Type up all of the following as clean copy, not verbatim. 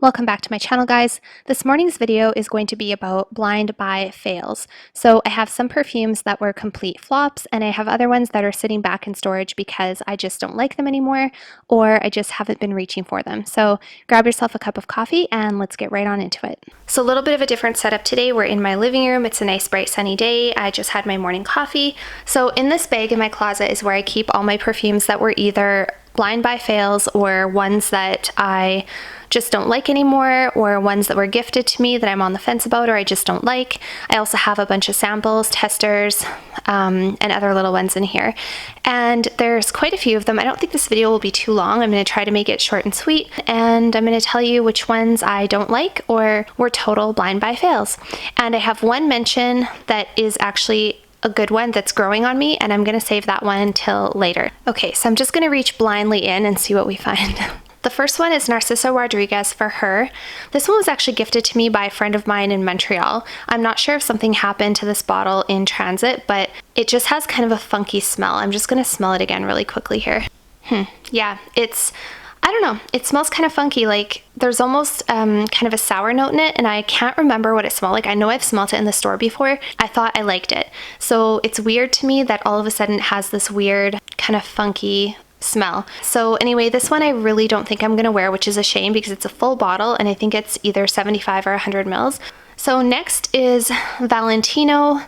Welcome back to my channel, guys. This morning's video is going to be about blind buy fails. So I have some perfumes that were complete flops, and I have other ones that are sitting back in storage because I just don't like them anymore, or I just haven't been reaching for them. So grab yourself a cup of coffee and let's get right on into it. So a little bit of a different setup today. We're in my living room. It's a nice bright sunny day. I just had my morning coffee. So in this bag in my closet is where I keep all my perfumes that were either blind buy fails or ones that I just don't like anymore, or ones that were gifted to me that I'm on the fence about or I just don't like. I also have a bunch of samples, testers, and other little ones in here. And there's quite a few of them. I don't think this video will be too long. I'm going to try to make it short and sweet, and I'm going to tell you which ones I don't like or were total blind buy fails. And I have one mention that is actually a good one that's growing on me, and I'm going to save that one until later. Okay, so I'm just going to reach blindly in and see what we find. The first one is Narciso Rodriguez for Her. This one was actually gifted to me by a friend of mine in Montreal. I'm not sure if something happened to this bottle in transit, but it just has kind of a funky smell. I'm just going to smell it again really quickly here. Yeah, I don't know, it smells kind of funky. Like there's almost kind of a sour note in it, and I can't remember what it smelled like. I know I've smelled it in the store before. I thought I liked it. So it's weird to me that all of a sudden it has this weird kind of funky smell. So anyway, this one I really don't think I'm gonna wear, which is a shame because it's a full bottle and I think it's either 75 or 100 mils. So next is Valentina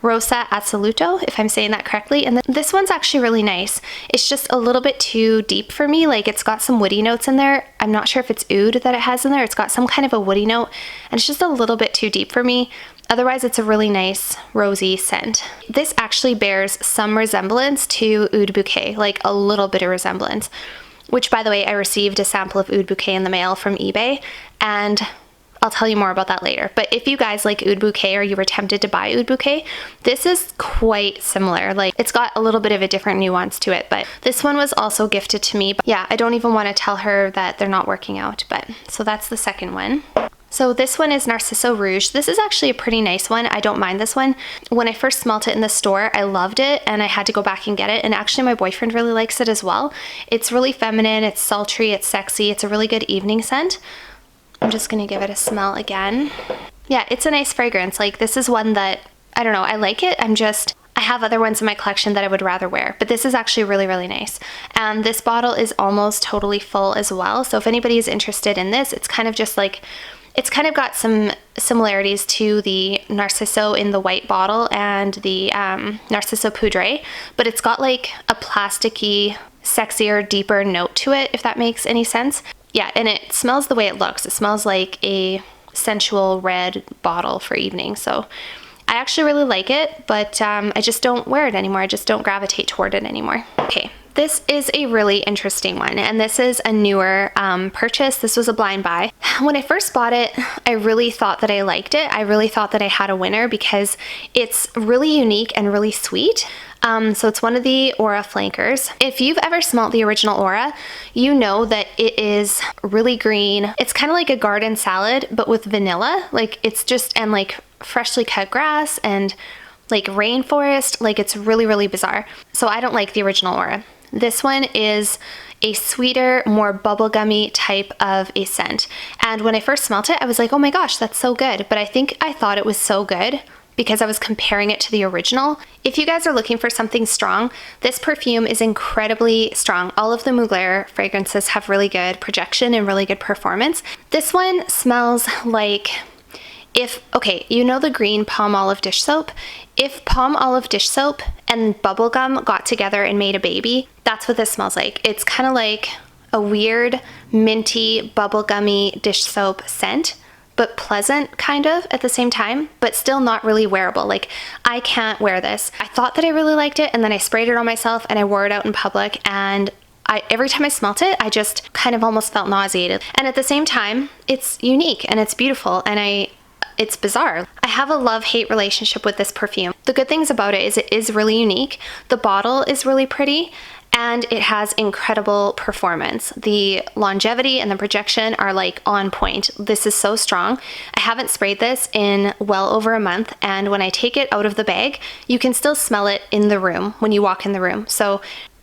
Rosa Assoluto, if I'm saying that correctly. And this one's actually really nice. It's just a little bit too deep for me. Like it's got some woody notes in there. I'm not sure if it's oud that it has in there. It's got some kind of a woody note, and it's just a little bit too deep for me. Otherwise, it's a really nice rosy scent. This actually bears some resemblance to Oud Bouquet, like a little bit of resemblance, which, by the way, I received a sample of Oud Bouquet in the mail from eBay, and I'll tell you more about that later. But if you guys like Oud Bouquet or you were tempted to buy Oud Bouquet, this is quite similar. Like it's got a little bit of a different nuance to it, but this one was also gifted to me. But yeah, I don't even want to tell her that they're not working out, but so that's the second one. So this one is Narciso Rouge. This is actually a pretty nice one. I don't mind this one. When I first smelt it in the store, I loved it and I had to go back and get it. And actually my boyfriend really likes it as well. It's really feminine, it's sultry, it's sexy. It's a really good evening scent. I'm just gonna give it a smell again. Yeah, it's a nice fragrance. Like this is one that, I don't know, I like it. I have other ones in my collection that I would rather wear, but this is actually really, really nice. And this bottle is almost totally full as well. So if anybody is interested in this, it's kind of just like, it's kind of got some similarities to the Narciso in the white bottle and the Narciso Poudre, but it's got like a plasticky, sexier, deeper note to it, if that makes any sense. Yeah, and it smells the way it looks. It smells like a sensual red bottle for evening. So I actually really like it, but I just don't wear it anymore. I just don't gravitate toward it anymore. Okay. This is a really interesting one, and this is a newer purchase. This was a blind buy. When I first bought it, I really thought that I liked it. I really thought that I had a winner because it's really unique and really sweet. So it's one of the Aura flankers. If you've ever smelt the original Aura, you know that it is really green. It's kind of like a garden salad, but with vanilla. Like it's just, and like freshly cut grass and like rainforest. Like it's really, really bizarre. So I don't like the original Aura. This one is a sweeter, more bubblegummy type of a scent. And when I first smelt it, I was like, oh my gosh, that's so good. But I think I thought it was so good because I was comparing it to the original. If you guys are looking for something strong, this perfume is incredibly strong. All of the Mugler fragrances have really good projection and really good performance. This one smells like okay, you know the green palm olive dish soap? If palm olive dish soap and bubblegum got together and made a baby, that's what this smells like. It's kind of like a weird, minty, bubblegummy dish soap scent, but pleasant kind of at the same time, but still not really wearable. Like I can't wear this. I thought that I really liked it, and then I sprayed it on myself and I wore it out in public, and every time I smelt it, I just kind of almost felt nauseated. And at the same time, it's unique and it's beautiful, and it's bizarre. I have a love-hate relationship with this perfume. The good things about it is really unique. The bottle is really pretty, and it has incredible performance. The longevity and the projection are like on point. This is so strong. I haven't sprayed this in well over a month, and when I take it out of the bag, you can still smell it in the room when you walk in the room. So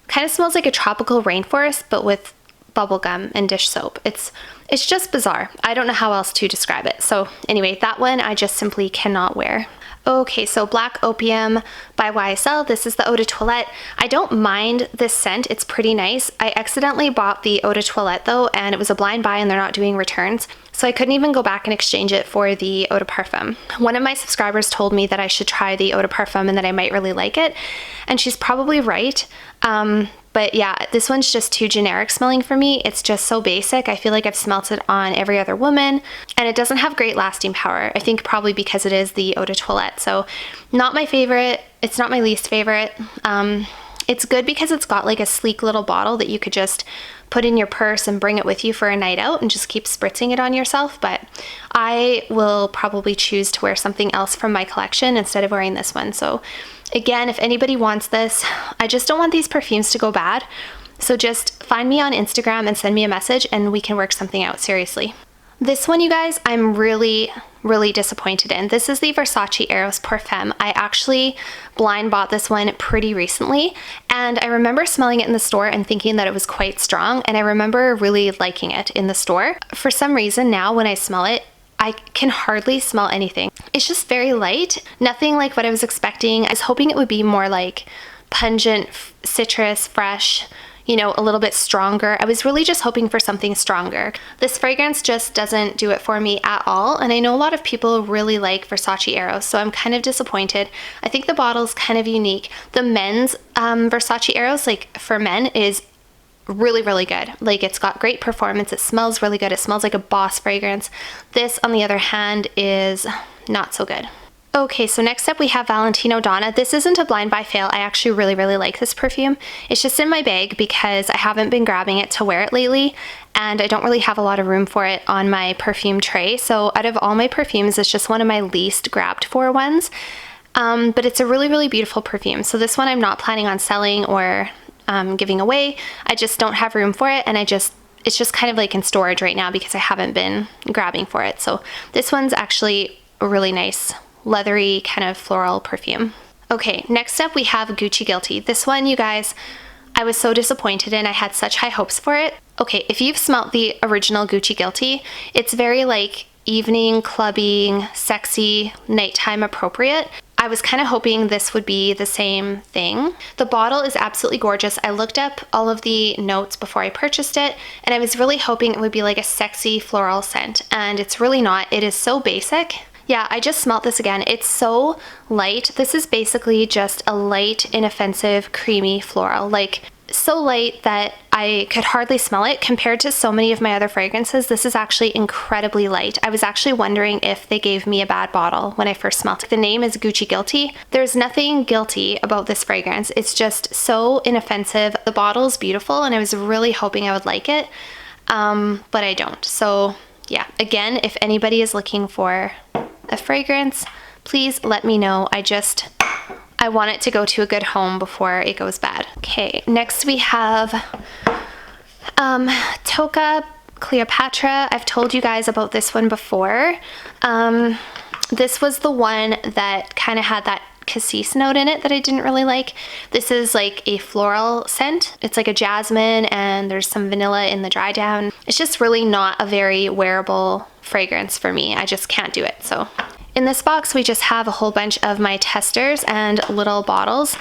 kind of smells like a tropical rainforest, but with bubblegum and dish soap. It's just bizarre. I don't know how else to describe it. So anyway, that one I just simply cannot wear. Okay, so Black Opium by YSL. This is the Eau de Toilette. I don't mind this scent. It's pretty nice. I accidentally bought the Eau de Toilette though, and it was a blind buy and they're not doing returns. So I couldn't even go back and exchange it for the Eau de Parfum. One of my subscribers told me that I should try the Eau de Parfum and that I might really like it. And she's probably right. But yeah, this one's just too generic smelling for me. It's just so basic. I feel like I've smelt it on every other woman, and it doesn't have great lasting power. I think probably because it is the Eau de Toilette. So not my favorite. It's not my least favorite. It's good because it's got like a sleek little bottle that you could just put in your purse and bring it with you for a night out and just keep spritzing it on yourself. But I will probably choose to wear something else from my collection instead of wearing this one. So again, if anybody wants this, I just don't want these perfumes to go bad. So just find me on Instagram and send me a message and we can work something out, seriously. This one, you guys, I'm really disappointed in. This is the Versace Erce Pour Femme. I actually blind bought this one pretty recently, and I remember smelling it in the store and thinking that it was quite strong, and I remember really liking it in the store. For some reason now when I smell it, I can hardly smell anything. It's just very light, nothing like what I was expecting. I was hoping it would be more like pungent, citrus, fresh, you know, a little bit stronger. I was really just hoping for something stronger. This fragrance just doesn't do it for me at all, and I know a lot of people really like Versace Erce, so I'm kind of disappointed. I think the bottle's kind of unique. The men's Versace Erce, like for men, is really good. Like, it's got great performance. It smells really good. It smells like a boss fragrance. This, on the other hand, is not so good. Okay, so next up we have Valentino Donna. This isn't a blind buy fail. I actually really like this perfume. It's just in my bag because I haven't been grabbing it to wear it lately, and I don't really have a lot of room for it on my perfume tray. So out of all my perfumes, it's just one of my least grabbed for ones. But it's a really beautiful perfume. So this one I'm not planning on selling or giving away. I just don't have room for it, and it's just kind of like in storage right now because I haven't been grabbing for it. So this one's actually a really nice leathery kind of floral perfume. Okay, next up we have Gucci Guilty. This one, you guys, I was so disappointed in. I had such high hopes for it. Okay, if you've smelt the original Gucci Guilty, it's very like evening, clubbing, sexy, nighttime appropriate. I was kind of hoping this would be the same thing. The bottle is absolutely gorgeous. I looked up all of the notes before I purchased it, and I was really hoping it would be like a sexy floral scent, and it's really not. It is so basic. Yeah, I just smelt this again. It's so light. This is basically just a light, inoffensive, creamy floral. Like, so light that I could hardly smell it. Compared to so many of my other fragrances, this is actually incredibly light. I was actually wondering if they gave me a bad bottle when I first smelled it. The name is Gucci Guilty. There's nothing guilty about this fragrance. It's just so inoffensive. The bottle's beautiful, and I was really hoping I would like it, but I don't. So yeah, again, if anybody is looking for a fragrance, please let me know. I want it to go to a good home before it goes bad. Okay, next we have Tosca Cleopatra. I've told you guys about this one before. This was the one that kind of had that cassis note in it that I didn't really like. This is like a floral scent. It's like a jasmine, and there's some vanilla in the dry down. It's just really not a very wearable fragrance for me. I just can't do it. So in this box we just have a whole bunch of my testers and little bottles.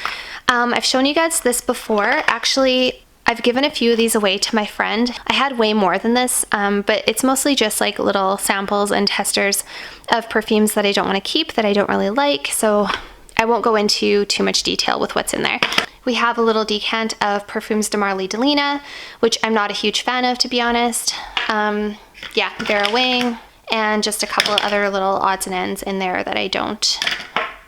I've shown you guys this before. Actually, I've given a few of these away to my friend. I had way more than this, but it's mostly just like little samples and testers of perfumes that I don't want to keep, that I don't really like, so I won't go into too much detail with what's in there. We have a little decant of Parfums de Marly Delina, which I'm not a huge fan of, to be honest. Yeah, Vera Wang, and just a couple of other little odds and ends in there that I don't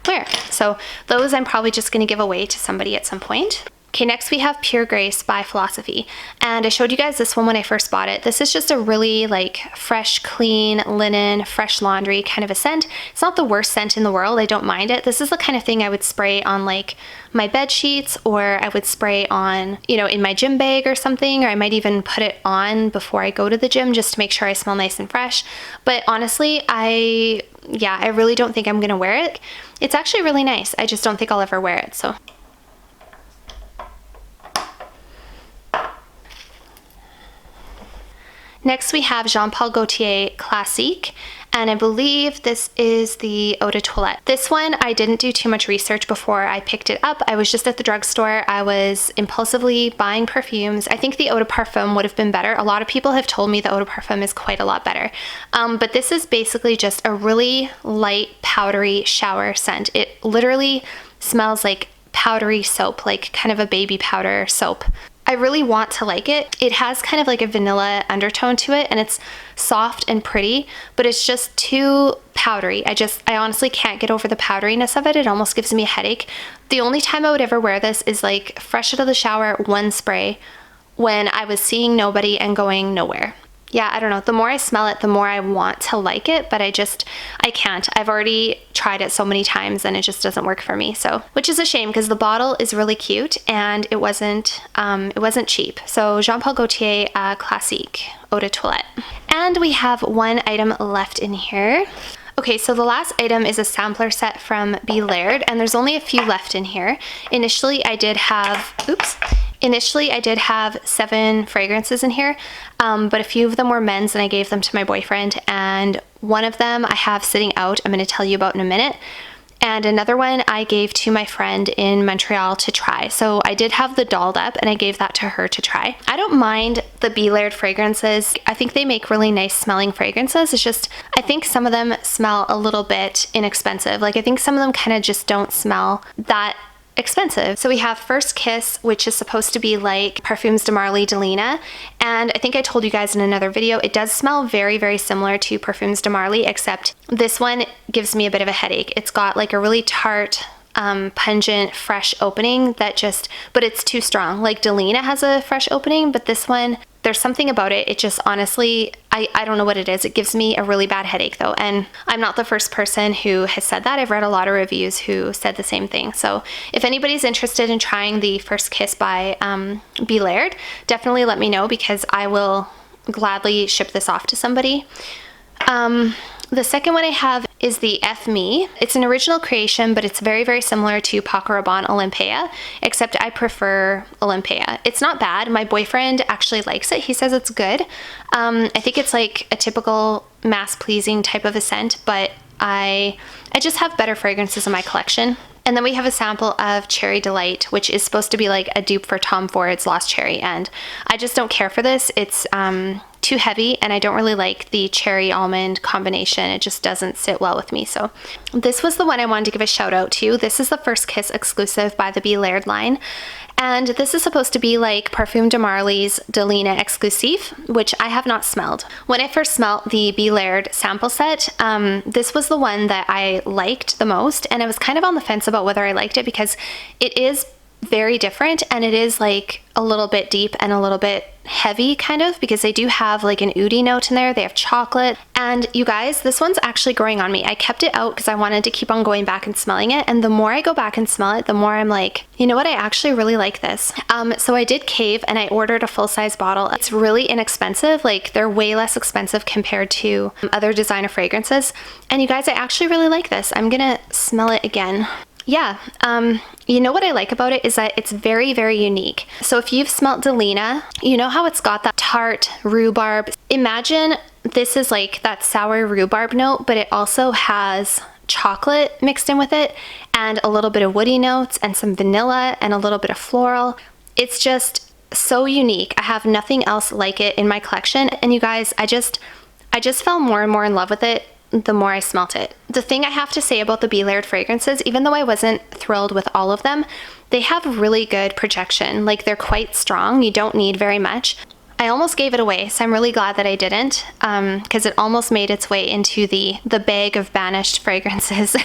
wear. So those I'm probably just going to give away to somebody at some point. Okay, next we have Pure Grace by Philosophy, and I showed you guys this one when I first bought it. This is just a really like fresh, clean linen, fresh laundry kind of a scent. It's not the worst scent in the world. I don't mind it. This is the kind of thing I would spray on like my bed sheets, or I would spray on, you know, in my gym bag or something, or I might even put it on before I go to the gym just to make sure I smell nice and fresh. But honestly, I really don't think I'm gonna wear it. It's actually really nice. I just don't think I'll ever wear it, so. Next we have Jean Paul Gaultier Classique, and I believe this is the Eau de Toilette. This one I didn't do too much research before I picked it up. I was just at the drugstore. I was impulsively buying perfumes. I think the Eau de Parfum would have been better. A lot of people have told me the Eau de Parfum is quite a lot better. But this is basically just a really light, powdery shower scent. It literally smells like powdery soap, like kind of a baby powder soap. I really want to like it. It has kind of like a vanilla undertone to it, and it's soft and pretty, but it's just too powdery. I honestly can't get over the powderiness of it. It almost gives me a headache. The only time I would ever wear this is like fresh out of the shower, one spray, when I was seeing nobody and going nowhere. Yeah, I don't know. The more I smell it, the more I want to like it, but I can't. I've already tried it so many times and it just doesn't work for me. So, which is a shame because the bottle is really cute and it wasn't cheap. So Jean Paul Gaultier Classique Eau de Toilette. And we have one item left in here. Okay, so the last item is a sampler set from Be Laird, and there's only a few left in here. Initially I did have 7 fragrances in here, but a few of them were men's and I gave them to my boyfriend, and one of them I have sitting out I'm going to tell you about in a minute, and another one I gave to my friend in Montreal to try. So I did have the dolled up and I gave that to her to try. I don't mind the Be Laird fragrances. I think they make really nice smelling fragrances. It's just, I think some of them smell a little bit inexpensive. Like I think some of them kind of just don't smell that expensive. So we have First Kiss, which is supposed to be like Parfums de Marly de Lena, and I think I told you guys in another video, it does smell very, very similar to Parfums de Marly, except this one gives me a bit of a headache. It's got like a really tart, pungent, fresh opening but it's too strong. Like de Lena has a fresh opening, but this one, there's something about it. It just honestly, I don't know what it is. It gives me a really bad headache though. And I'm not the first person who has said that. I've read a lot of reviews who said the same thing. So if anybody's interested in trying the First Kiss by Be Laird, definitely let me know because I will gladly ship this off to somebody. The second one I have is the F Me. It's an original creation, but it's very, very similar to Paco Rabanne Olympia, except I prefer Olympia. It's not bad. My boyfriend actually likes it. He says it's good. I think it's like a typical mass-pleasing type of a scent, but I just have better fragrances in my collection. And then we have a sample of Cherry Delight, which is supposed to be like a dupe for Tom Ford's Lost Cherry, and I just don't care for this. It's too heavy and I don't really like the cherry almond combination. It just doesn't sit well with me. So this was the one I wanted to give a shout out to. This is the First Kiss exclusive by the Be Laird line. And this is supposed to be like Parfum de Marly's de Lena Exclusive, which I have not smelled. When I first smelled the Be Laird sample set, this was the one that I liked the most, and I was kind of on the fence about whether I liked it because it is very different and it is like a little bit deep and a little bit heavy kind of, because they do have like an oudi note in there. They have chocolate, and you guys, this one's actually growing on me. I kept it out because I wanted to keep on going back and smelling it, and the more I go back and smell it, the more I'm like, you know what, I actually really like this. So I did cave and I ordered a full-size bottle. It's really inexpensive. Like they're way less expensive compared to other designer fragrances, and you guys, I actually really like this. I'm gonna smell it again. Yeah, you know what I like about it is that it's very, very unique. So if you've smelt de Lena, you know how it's got that tart rhubarb. Imagine this is like that sour rhubarb note, but it also has chocolate mixed in with it and a little bit of woody notes and some vanilla and a little bit of floral. It's just so unique. I have nothing else like it in my collection. And you guys, I just fell more and more in love with it the more I smelt it. The thing I have to say about the Be Laird fragrances, even though I wasn't thrilled with all of them, they have really good projection. Like they're quite strong. You don't need very much. I almost gave it away, so I'm really glad that I didn't, because it almost made its way into the bag of banished fragrances.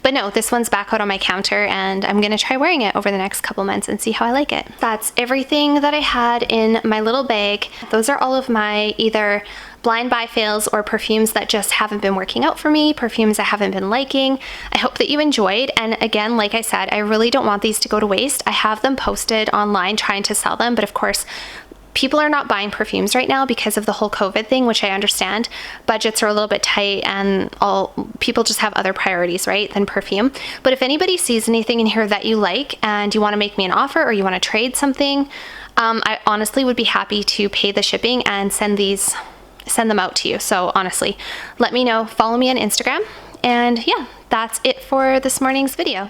But no, this one's back out on my counter, and I'm gonna try wearing it over the next couple months and see how I like it. That's everything that I had in my little bag. Those are all of my either blind buy fails or perfumes that just haven't been working out for me, perfumes I haven't been liking. I hope that you enjoyed, and again, like I said, I really don't want these to go to waste. I have them posted online trying to sell them, but of course, people are not buying perfumes right now because of the whole COVID thing, which I understand. Budgets are a little bit tight and people just have other priorities, right, than perfume. But if anybody sees anything in here that you like and you want to make me an offer or you want to trade something, I honestly would be happy to pay the shipping and send these send them out to you. So honestly, let me know, follow me on Instagram, and yeah, that's it for this morning's video.